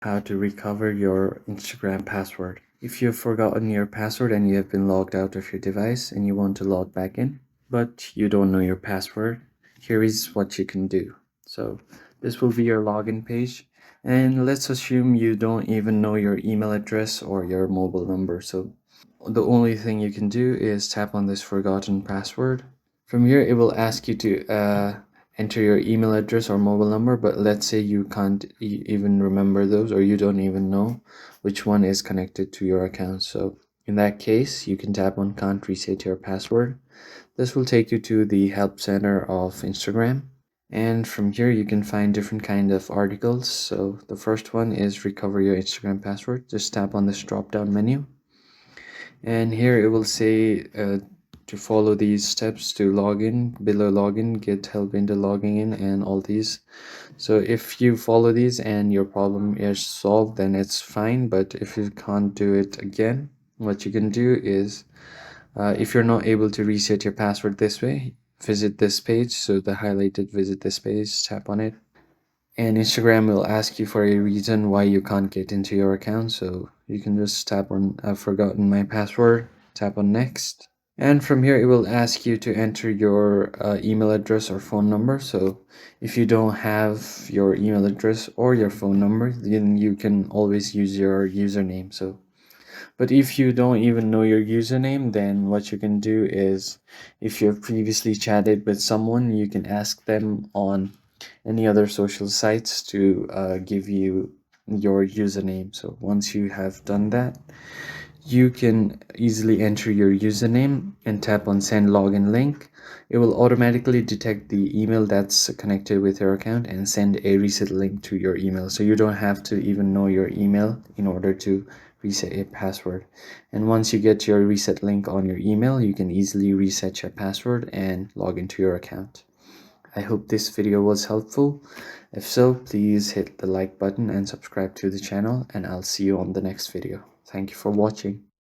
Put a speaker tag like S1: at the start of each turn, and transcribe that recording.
S1: how to recover your Instagram password. If you've forgotten your password and you have been logged out of your device and you want to log back in, but you don't know your password, here is what you can do. So this will be your login page, and let's assume you don't even know your email address or your mobile number. So the only thing you can do is tap on this forgotten password. From here, it will ask you to enter your email address or mobile number, but let's say you can't even remember those, or you don't even know which one is connected to your account. So in that case, you can tap on can't reset your password. This will take you to the help center of Instagram. And from here, you can find different kind of articles. So the first one is recover your Instagram password. Just tap on this drop down menu. And here it will say to follow these steps to log in. Below login, get help into logging in, and all these. So if you follow these and your problem is solved, then it's fine. But if you can't do it again, what you can do is if you're not able to reset your password this way, visit this page. So the highlighted visit this page, tap on it, and Instagram will ask you for a reason why you can't get into your account. So you can just tap on I've forgotten my password, tap on next, and from here it will ask you to enter your email address or phone number. So if you don't have your email address or your phone number, then you can always use your username. So but if you don't even know your username, then what you can do is, if you've previously chatted with someone, you can ask them on any other social sites to give you your username. So once you have done that, you can easily enter your username and tap on send login link. It will automatically detect the email that's connected with your account and send a reset link to your email. So you don't have to even know your email in order to reset your password. And once you get your reset link on your email, you can easily reset your password and log into your account. I hope this video was helpful. If so, please hit the like button and subscribe to the channel, and I'll see you on the next video. Thank you for watching.